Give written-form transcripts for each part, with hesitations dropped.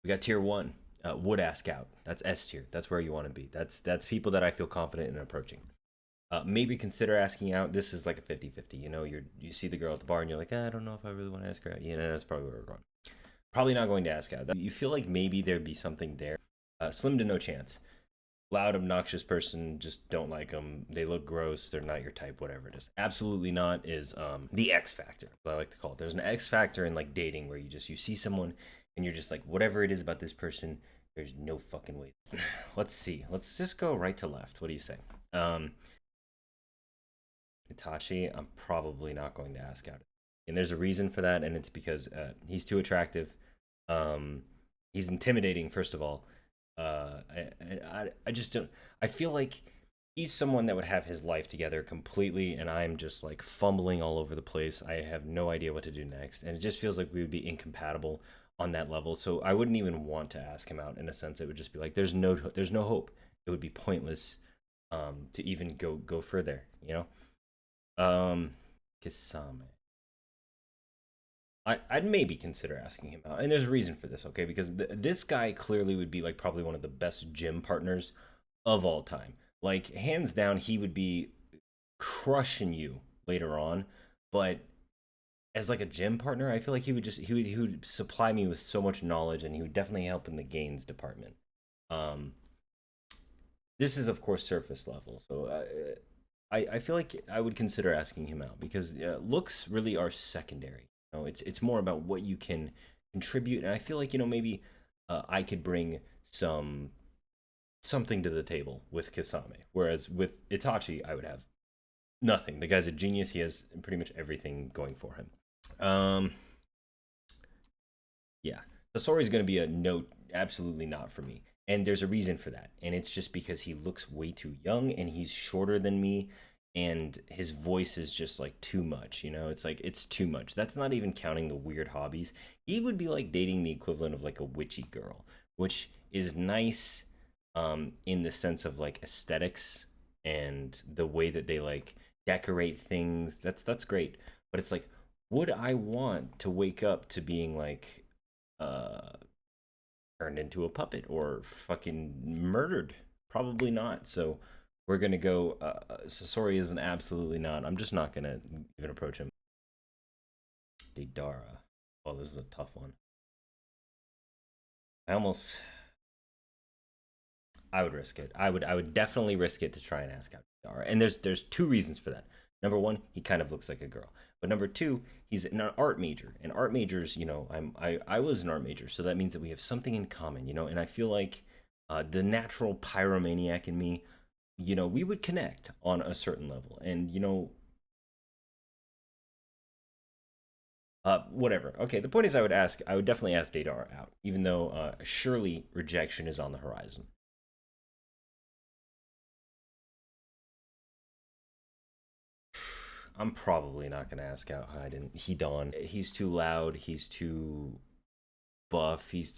We got tier one, would ask out. That's S tier. That's where you want to be. That's people that I feel confident in approaching. Maybe consider asking out. This is like a 50-50. You know, you see the girl at the bar and you're like, I don't know if I really want to ask her out. You know, that's probably where we're going. Probably not going to ask out. You feel like maybe there'd be something there. Slim to no chance. Loud, obnoxious person, just don't like them. They look gross. They're not your type. Whatever it is. Absolutely not is the X factor. I like to call it. There's an X factor in like dating where you see someone and you're just like whatever it is about this person. There's no fucking way. Let's see. Let's just go right to left. What do you say? Itachi, I'm probably not going to ask out. And there's a reason for that, and it's because he's too attractive. He's intimidating, first of all. I just don't. I feel like he's someone that would have his life together completely, and I'm just like fumbling all over the place. I have no idea what to do next, and it just feels like we would be incompatible on that level. So I wouldn't even want to ask him out. In a sense, it would just be like there's no hope. It would be pointless to even go further. You know, Kisame. I'd maybe consider asking him out, and there's a reason for this, okay? Because this guy clearly would be like probably one of the best gym partners of all time. Like hands down, he would be crushing you later on. But as like a gym partner, I feel like he would supply me with so much knowledge, and he would definitely help in the gains department. Um, this is of course surface level, so I feel like I would consider asking him out because looks really are secondary. You know, it's more about what you can contribute, and I feel like maybe I could bring something to the table with Kisame, whereas with Itachi I would have nothing. The guy's a genius. He has pretty much everything going for him. Um, yeah, Sasori's going to be a no, absolutely not for me. And there's a reason for that. And it's just because he looks way too young and he's shorter than me and his voice is just like too much, It's like it's too much. That's not even counting the weird hobbies. He would be like dating the equivalent of like a witchy girl, which is nice in the sense of like aesthetics and the way that they like decorate things. That's great. But it's like would I want to wake up to being like uh turned into a puppet or fucking murdered? Probably not. So we're gonna go. Sasori is an absolutely not. I'm just not gonna even approach him. Deidara. Oh, this is a tough one. I almost. I would risk it. I would definitely risk it to try and ask out Deidara. And there's two reasons for that. Number one, he kind of looks like a girl. But number two, he's an art major. And art majors, I was an art major, so that means that we have something in common, And I feel like the natural pyromaniac in me, we would connect on a certain level. And whatever. Okay, the point is, I would definitely ask Dadar out, even though surely rejection is on the horizon. I'm probably not gonna ask out Hidan. He's too loud. He's too buff. He's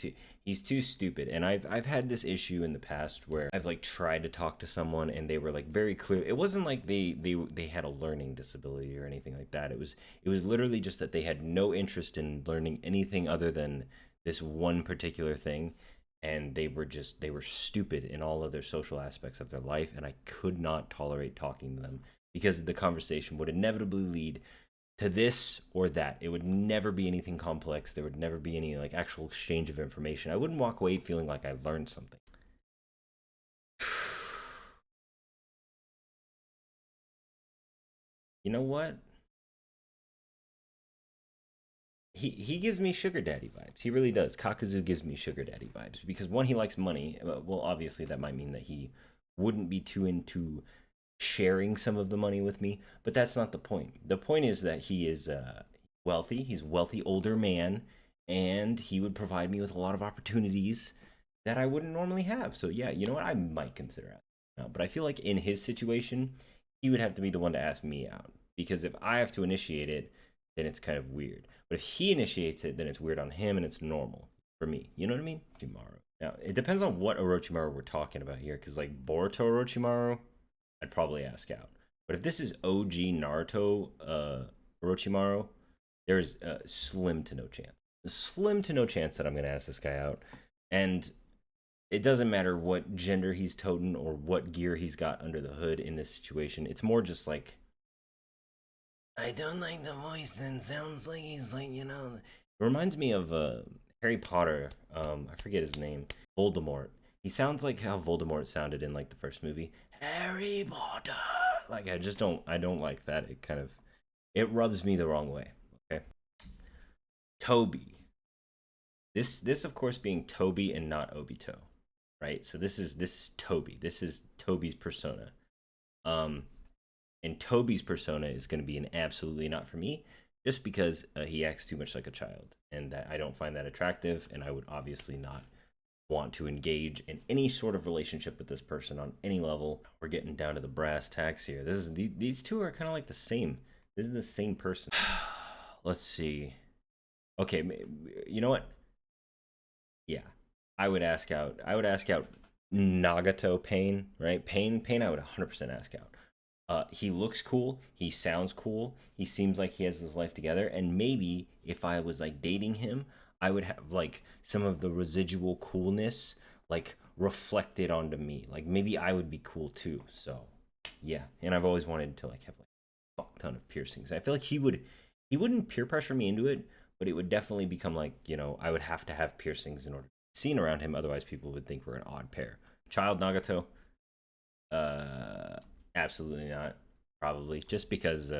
too stupid. And I've had this issue in the past where I've like tried to talk to someone and they were like very clear. It wasn't like they had a learning disability or anything like that. It was literally just that they had no interest in learning anything other than this one particular thing. And they were stupid in all of their social aspects of their life, and I could not tolerate talking to them because the conversation would inevitably lead to this or that. It would never be anything complex. There would never be any like actual exchange of information. I wouldn't walk away feeling like I learned something. You know what? He gives me sugar daddy vibes. He really does. Kakuzu gives me sugar daddy vibes because one, he likes money. Well, obviously that might mean that he wouldn't be too into sharing some of the money with me, but that's not the point. The point is that he is wealthy. He's a wealthy older man, and he would provide me with a lot of opportunities that I wouldn't normally have. So yeah, you know what? I might consider it. But I feel like in his situation, he would have to be the one to ask me out because if I have to initiate it, then it's kind of weird. But if he initiates it, then it's weird on him and it's normal for me. You know what I mean? Orochimaru. Now, it depends on what Orochimaru we're talking about here, because like Boruto Orochimaru, I'd probably ask out. But if this is OG Naruto Orochimaru, there's slim to no chance. Slim to no chance that I'm going to ask this guy out. And it doesn't matter what gender he's toting or what gear he's got under the hood in this situation. It's more just like, I don't like the voice and sounds like he's like, It reminds me of Harry Potter. I forget his name. Voldemort. He sounds like how Voldemort sounded in like the first movie. Harry Potter. Like I don't like that. It kind of it rubs me the wrong way. Okay. Tobi. This of course being Tobi and not Obito, right? So this is Tobi. This is Tobi's persona. Um, and Tobi's persona is going to be an absolutely not for me, just because he acts too much like a child, and that I don't find that attractive, and I would obviously not want to engage in any sort of relationship with this person on any level. We're getting down to the brass tacks here. These two are kind of like the same. This is the same person. Let's see. Okay, you know what? Yeah, I would ask out Nagato Pain, right? Pain. I would 100% ask out. He looks cool. He sounds cool. He seems like he has his life together. And maybe if I was like dating him, I would have like some of the residual coolness like reflected onto me. Like maybe I would be cool too. So yeah. And I've always wanted to like have like a fuck ton of piercings. I feel like he wouldn't peer pressure me into it, but it would definitely become like, I would have to have piercings in order to be seen around him. Otherwise people would think we're an odd pair. Child Nagato, uh, absolutely not. Probably just because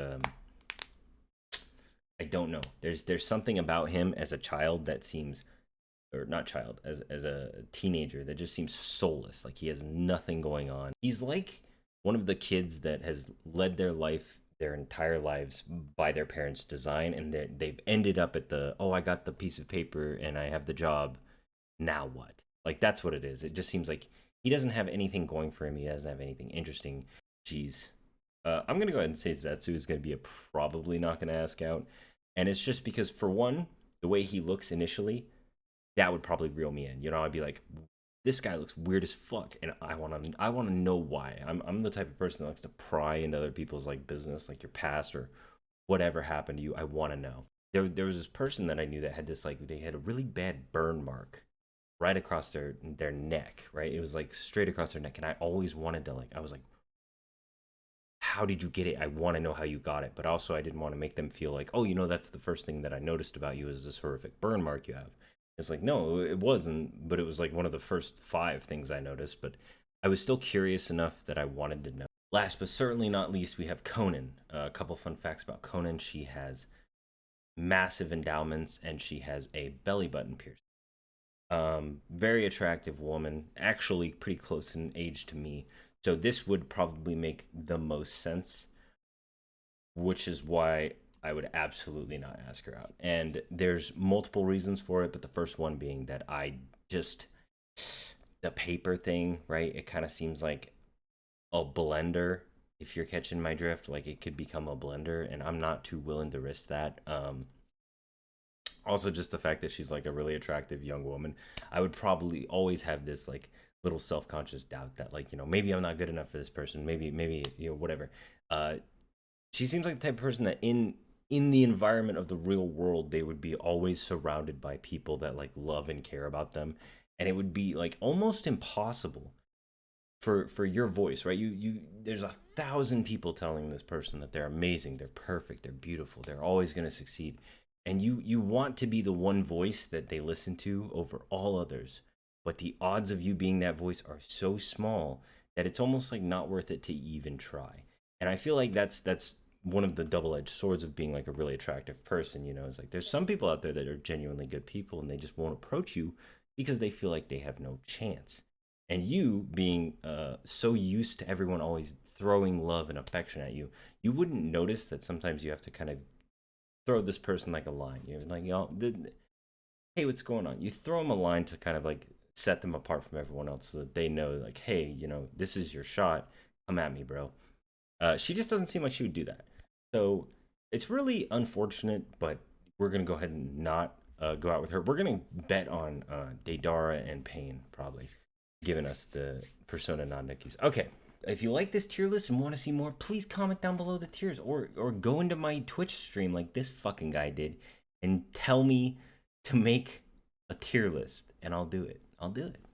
I don't know. There's something about him as a child that seems, or not child, as a teenager that just seems soulless. Like he has nothing going on. He's like one of the kids that has led their life their entire lives by their parents' design, and they've ended up at the, oh, I got the piece of paper and I have the job. Now what? Like that's what it is. It just seems like he doesn't have anything going for him. He doesn't have anything interesting. Jeez. I'm gonna go ahead and say Zetsu is gonna be a probably not gonna ask out, and it's just because for one, the way he looks initially, that would probably reel me in. I'd be like, this guy looks weird as fuck, and I wanna know why. I'm the type of person that likes to pry into other people's like business, like your past or whatever happened to you. I want to know. There was this person that I knew that had this like they had a really bad burn mark right across their neck, right? It was like straight across their neck, and I always wanted to like I was like, how did you get it? I want to know how you got it, but also I didn't want to make them feel like, oh, that's the first thing that I noticed about you is this horrific burn mark you have. It's like, no, it wasn't, but it was like one of the first five things I noticed, but I was still curious enough that I wanted to know. Last but certainly not least, we have Konan. A couple fun facts about Konan. She has massive endowments and she has a belly button piercing. Very attractive woman, actually pretty close in age to me. So this would probably make the most sense, which is why I would absolutely not ask her out. And there's multiple reasons for it, but the first one being that I just the paper thing, right? It kind of seems like a blender. If you're catching my drift, like it could become a blender, and I'm not too willing to risk that. Also just the fact that she's like a really attractive young woman, I would probably always have this like little self-conscious doubt that like maybe I'm not good enough for this person, maybe whatever. uh she seems like the type of person that in the environment of the real world they would be always surrounded by people that like love and care about them, and it would be like almost impossible for your voice, right? You there's 1,000 people telling this person that they're amazing, they're perfect, they're beautiful, they're always going to succeed, and you want to be the one voice that they listen to over all others, but the odds of you being that voice are so small that it's almost like not worth it to even try. And I feel like that's one of the double-edged swords of being like a really attractive person. It's like there's some people out there that are genuinely good people and they just won't approach you because they feel like they have no chance. And you being so used to everyone always throwing love and affection at you, you wouldn't notice that sometimes you have to kind of throw this person like a line. You're like, hey, what's going on? You throw them a line to kind of like set them apart from everyone else so that they know, like, hey, this is your shot. Come at me, bro. She just doesn't seem like she would do that. So it's really unfortunate, but we're going to go ahead and not go out with her. We're going to bet on Deidara and Pain, probably, giving us the Persona non-Nikis. Okay. If you like this tier list and want to see more, please comment down below the tiers or go into my Twitch stream like this fucking guy did and tell me to make a tier list and I'll do it. I'll do it.